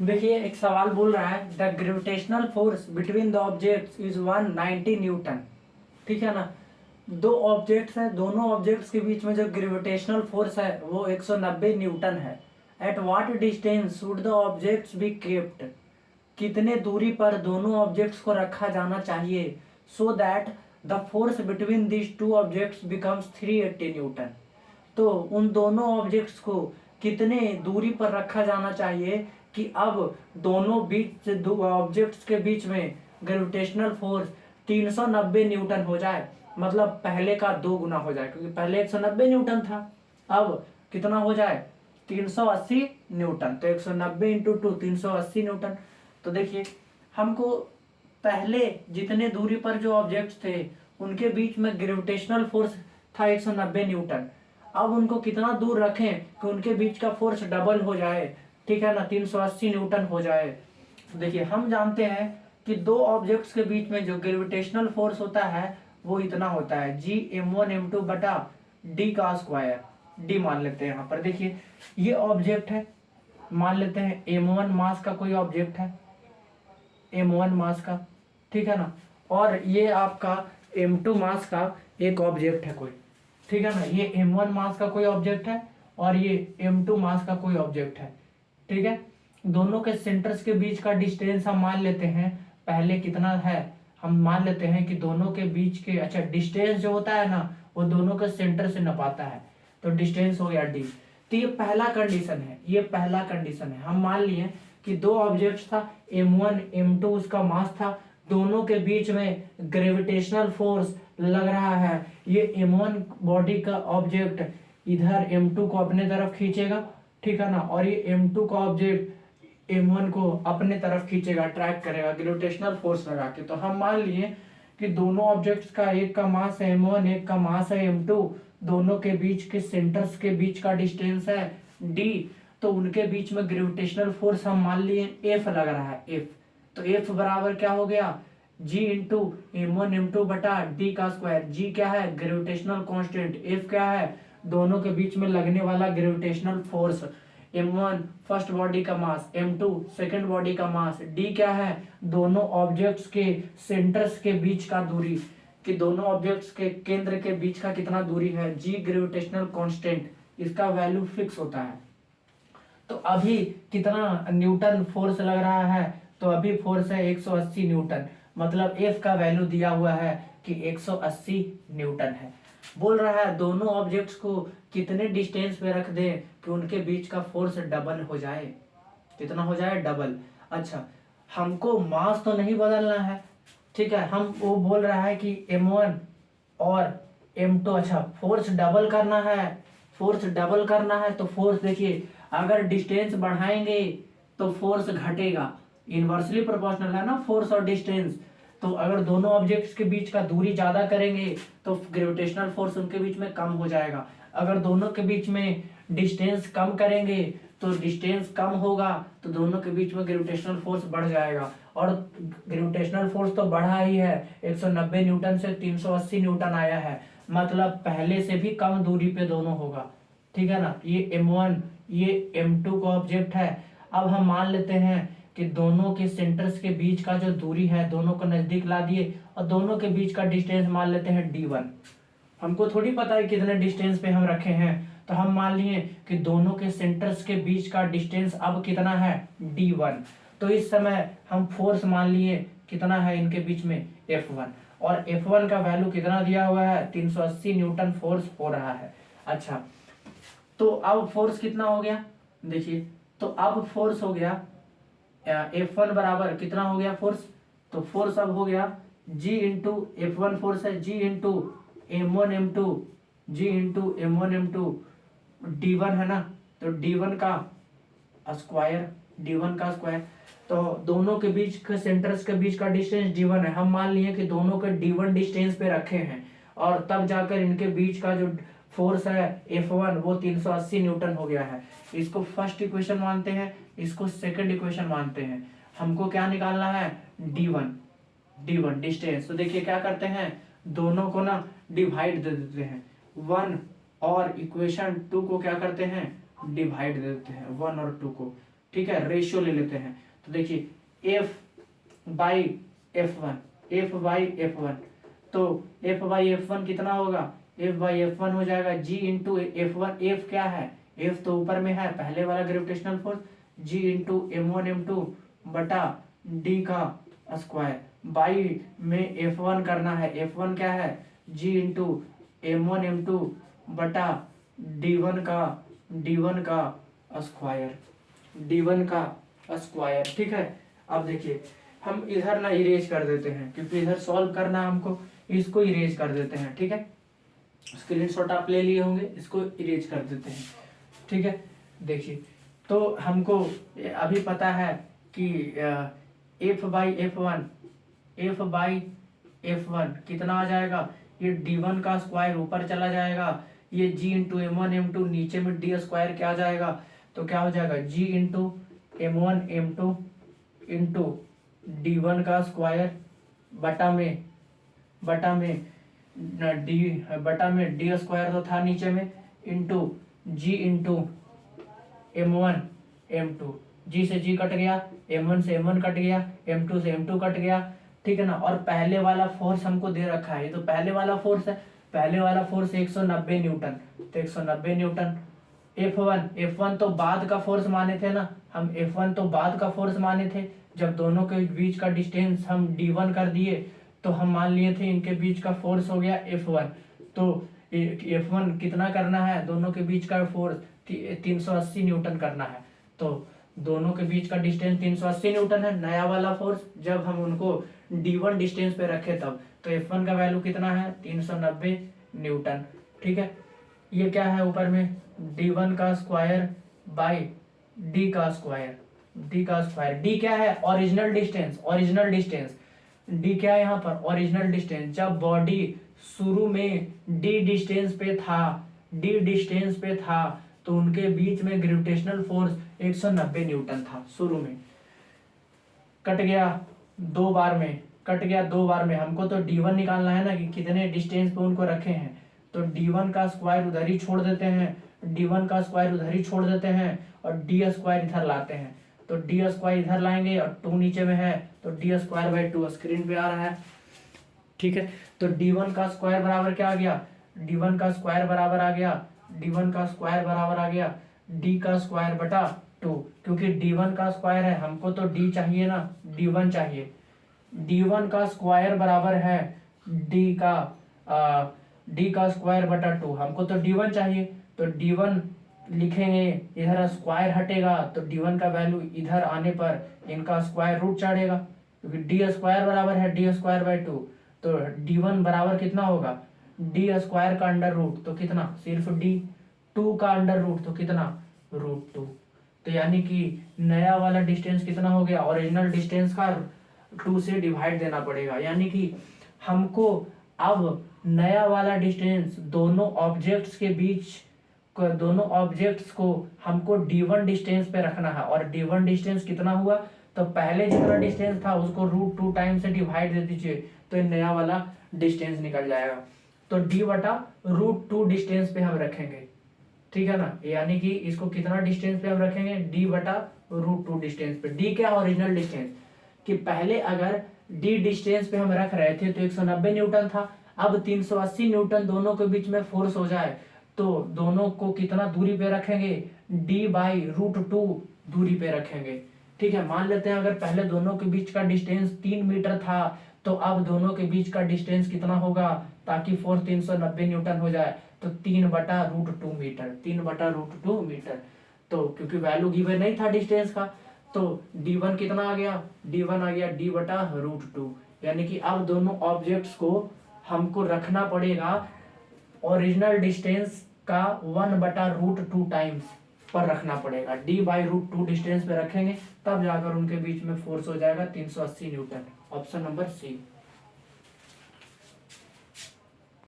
देखिए एक सवाल बोल रहा है the gravitational force between the objects is 190 Newton. ठीक है ना। दो ऑब्जेक्ट्स हैं, दोनों ऑब्जेक्ट्स के बीच में जो ग्रेविटेशनल फोर्स है वो 190 न्यूटन है। At what distance should the objects be kept, कितने दूरी पर दोनों ऑब्जेक्ट्स को रखा जाना चाहिए so that the force between these two objects becomes 380 Newton. तो उन दोनों ऑब्जेक्ट्स को कितने दूरी पर रखा जाना चाहिए कि अब दोनों बीच दो ऑब्जेक्ट्स के बीच में ग्रेविटेशनल फोर्स 390 न्यूटन हो जाए, मतलब पहले का 2 गुना हो जाए, क्योंकि पहले 190 न्यूटन था, अब कितना हो जाए 380 न्यूटन। तो 190 इंटू 2 380 न्यूटन। तो देखिए हमको पहले जितने दूरी पर जो ऑब्जेक्ट्स थे उनके बीच में ग्रेविटेशनल फोर्स था 190 न्यूटन, अब उनको कितना दूर रखें कि उनके बीच का फोर्स डबल हो जाए, ठीक है ना, 380 न्यूटन हो जाए। तो देखिए हम जानते हैं कि दो ऑब्जेक्ट्स के बीच में जो ग्रेविटेशनल फोर्स होता है वो इतना होता है G m1 m2 बटा डी का स्क्वायर। डी मान लेते हैं यहाँ पर। देखिए ये ऑब्जेक्ट है, मान लेते हैं m1 मास का कोई ऑब्जेक्ट है, m1 मास का, ठीक है ना, और ये आपका m2 मास का एक ऑब्जेक्ट है कोई, ठीक है ना। ये m1 मास का कोई ऑब्जेक्ट है और ये m2 मास का कोई ऑब्जेक्ट है, ठीक है। दोनों के सेंटर्स के बीच का डिस्टेंस हम मान लेते हैं, पहले कितना है हम मान लेते हैं कि दोनों के बीच के, अच्छा डिस्टेंस जो होता है ना वो दोनों के सेंटर से नपाता है, तो डिस्टेंस हो गया डी। तो ये पहला कंडीशन है, ये पहला कंडीशन है। हम मान लिए कि दो ऑब्जेक्ट्स था, m1 m2 उसका मास था, दोनों के बीच में ग्रेविटेशनल फोर्स लग रहा है। ये m1 बॉडी का ऑब्जेक्ट इधर m2 को अपने तरफ खींचेगा, ठीक है ना, और ये m2 का ऑब्जेक्ट m1 को अपने तरफ खींचेगा, ट्रैक करेगा ग्रेविटेशनल फोर्स लगा के। तो हम मान लिए कि दोनों ऑब्जेक्ट्स का एक का मास है m1, एक का मास है m2, दोनों के बीच के सेंटर्स के बीच का डिस्टेंस है d। तो उनके बीच में ग्रेविटेशनल फोर्स हम मान लिए F लग रहा है, F। तो F बराबर क्या हो गया G इंटू m1 m2 बटा डी का स्क्वायर। G क्या है ग्रेविटेशनल कांस्टेंट, F क्या है दोनों के बीच में लगने वाला gravitational force. m1 first body का मास, m2 सेकंड बॉडी का मास, d क्या है दोनों ऑब्जेक्ट्स के सेंटर्स के बीच का दूरी, कि दोनों ऑब्जेक्ट्स के केंद्र के बीच का कितना दूरी है, g ग्रेविटेशनल कांस्टेंट, इसका वैल्यू फिक्स होता है। तो अभी कितना न्यूटन फोर्स लग रहा है, तो अभी फोर्स है 180 न्यूटन, मतलब F का वैल्यू दिया हुआ है कि 180 न्यूटन है। बोल रहा है दोनों ऑब्जेक्ट्स को कितने डिस्टेंस पे रख दें कि उनके बीच का फोर्स डबल हो जाए, कितना हो जाए डबल। अच्छा हमको मास तो नहीं बदलना है, ठीक है, हम वो बोल रहा है कि m1 और m2, अच्छा फोर्स डबल करना है, फोर्स डबल करना है। तो फोर्स देखिए अगर डिस्टेंस बढ़ाएंगे तो फोर्स घटेगा, इनवर्सली प्रोपोर्शनल है ना फोर्स और डिस्टेंस। तो अगर दोनों ऑब्जेक्ट्स के बीच का दूरी ज्यादा करेंगे तो ग्रेविटेशनल फोर्स उनके बीच में कम हो जाएगा। अगर दोनों के बीच में डिस्टेंस कम करेंगे तो डिस्टेंस कम होगा, तो दोनों के बीच में ग्रेविटेशनल फोर्स बढ़ जाएगा। और ग्रेविटेशनल फोर्स तो बढ़ा ही है, 190 न्यूटन से 380 न्यूटन आया है, मतलब पहले से भी कम दूरी पे दोनों होगा, ठीक है ना। ये m1 ये m2 का ऑब्जेक्ट है। अब हम मान लेते हैं कि दोनों के सेंटर्स के बीच का जो दूरी है दोनों को नजदीक ला दिए और दोनों के बीच का डिस्टेंस मान लेते हैं d1। हमको थोड़ी पता है कितने डिस्टेंस पे हम रखे हैं, तो हम मान लिए कि दोनों के सेंटर्स के बीच का डिस्टेंस अब कितना है d1। तो इस समय हम फोर्स मान लिए कितना है इनके बीच में F1, और F1 का वैल्यू कितना दिया हुआ है 380 न्यूटन फोर्स हो रहा है। अच्छा तो अब फोर्स कितना हो गया, देखिए तो अब फोर्स हो गया F1 बराबर कितना हो गया फोर्स, तो फोर्स अब हो गया G इंटू F1 फोर्स है G into m1 m2, G into m1 m2 d1 है ना, तो d1 का स्क्वायर, d1 का स्क्वायर। तो दोनों के बीच के सेंटर्स के बीच का डिस्टेंस d1 है, हम मान लिए कि दोनों के d1 डिस्टेंस पे रखे हैं और तब जाकर इनके बीच का जो फोर्स है F1 वो 380 न्यूटन हो गया है। इसको फर्स्ट इक्वेशन मानते हैं, इसको सेकंड इक्वेशन मानते हैं। हमको क्या निकालना है d1, d1 डिस्टेंस। तो देखिए क्या करते हैं दोनों को ना डिवाइड दे देते हैं 1 और इक्वेशन 2 को क्या करते हैं डिवाइड दे देते हैं 1 और 2 को। ठीक है, रेशियो ले लेते हैं। तो देखिए एफ बाई F1, तो F बाई F1 कितना होगा, F बाई F1 हो जाएगा G इंटू F1। F क्या है, F तो ऊपर में है पहले वाला gravitational force, G into M1 M2 बटा D का स्क्वायर, बाई में F1 करना है, F1 क्या है G इंटू M1 M2 बटा D1 का स्क्वायर, ठीक है। अब देखिए हम इधर ना इरेज कर देते हैं क्योंकि इधर सॉल्व करना हमको, इसको इरेज कर देते हैं, ठीक है। स्क्रीनशॉट आप ले लिए होंगे, इसको इरेज कर देते हैं, ठीक है। देखिए तो हमको अभी पता है कि F बाई F1 कितना आ जाएगा, ये D1 का स्क्वायर ऊपर चला जाएगा, ये G इंटू M1 M2 नीचे में D स्क्वायर क्या आ जाएगा, तो क्या हो जाएगा G into M1 M2 into D1 का स्क्वायर बटा में D स्क्वायर तो था नीचे में, into G into M1 M2, G से G कट गया, M1 से M1 कट गया, M2 से M2 कट गया, ठीक है ना। और पहले वाला फोर्स हमको दे रखा है, तो पहले वाला फोर्स है, पहले वाला फोर्स 190 न्यूटन, तो 190 न्यूटन। F1 तो बाद का फोर्स माने थे ना, हम F1 तो बाद का फोर्स माने थे, जब दोनों के बीच का डिस्टेंस हम D1 कर दिए तो हम मान लिए थे इनके बीच का फोर्स हो गया F1। तो F1 कितना करना है, दोनों के बीच का फोर्स 380 न्यूटन करना है, तो दोनों के बीच का डिस्टेंस 380 न्यूटन है, नया वाला फोर्स जब हम उनको D1 डिस्टेंस पे रखे तब, तो F1 का वैल्यू कितना है 390 न्यूटन, ठीक है। ये क्या है ऊपर में D1 का स्क्वायर बाई D का स्क्वायर, D क्या है ओरिजिनल डिस्टेंस, D क्या है यहाँ पर ओरिजिनल डिस्टेंस, जब बॉडी शुरू में D डिस्टेंस पे था तो उनके बीच में ग्रेविटेशनल फोर्स 190 न्यूटन था शुरू में, कट गया दो बार में, हमको तो D1 निकालना है ना कि कितने डिस्टेंस पे उनको रखे हैं, तो D1 का स्क्वायर उधर ही छोड़ देते हैं, और D स्क्वायर इधर लाते हैं, तो D स्क्वायर इधर लाएंगे और 2 नीचे में है, तो D स्क्वायर बाई 2 स्क्रीन पे आ रहा है, ठीक है। तो D1 का स्क्वायर बराबर क्या आ गया, D1 का स्क्वायर बराबर आ गया D का स्क्वायर बटा 2, क्योंकि D1 का स्क्वायर है, हमको तो D चाहिए ना, D1 चाहिए, D1 का स्क्वायर बराबर है D का स्क्वायर बटा 2, हमको तो D1 चाहिए, तो D1 लिखेंगे, इधर स्क्वायर हटेगा तो D1 का वैल्यू इधर आने पर इनका स्क्वायर रूट चढ़ेगा, क्योंकि D स्क्वायर बराबर है D स्क्वायर बाई 2, तो D1 बराबर कितना होगा D स्क्वायर का अंडर रूट तो कितना, सिर्फ D, 2 का अंडर रूट तो कितना √2, तो यानी कि नया वाला डिस्टेंस कितना हो गया, ओरिजिनल डिस्टेंस का 2 से डिवाइड देना पड़ेगा, यानी कि हमको अब नया वाला डिस्टेंस दोनों ऑब्जेक्ट्स को हमको D1 डिस्टेंस पे रखना है, और D1 डिस्टेंस कितना हुआ, तो पहले जितना डिस्टेंस था उसको √2 टाइम से डिवाइड दे दीजिए तो नया वाला डिस्टेंस निकल जाएगा, तो D बटा √2 डिस्टेंस पे हम रखेंगे, ठीक है ना। यानी कि इसको कितना डिस्टेंस पे हम रखेंगे, D बटा √2 डिस्टेंस पे। D क्या ओरिजिनल डिस्टेंस, कि पहले अगर D डिस्टेंस पे हम रख रहे थे तो 190 न्यूटन था, अब 380 न्यूटन दोनों के बीच में फोर्स हो जाए तो दोनों को कितना दूरी पे रखेंगे, D बाई √2 दूरी पे रखेंगे, ठीक है। मान लेते हैं अगर पहले दोनों के बीच का डिस्टेंस 3 मीटर था, तो अब दोनों के बीच का डिस्टेंस कितना होगा, ताकि फोर्स 390 न्यूटन हो जाए, तो 3 बटा √2 मीटर, तो क्योंकि वैल्यू गिवन नहीं था डिस्टेंस का, तो D1 कितना आ गया, D1 आ गया D बटा √2, यानी कि अब दोनों ऑब्जेक्ट्स को हमको रखना पड़ेगा ओरिजिनल डिस्टेंस का 1 बटा √2 टाइम्स पर रखना पड़ेगा, D बाई √2 डिस्टेंस पे रखेंगे तब जाकर उनके बीच में फोर्स हो जाएगा 380 न्यूटन, ऑप्शन नंबर सी।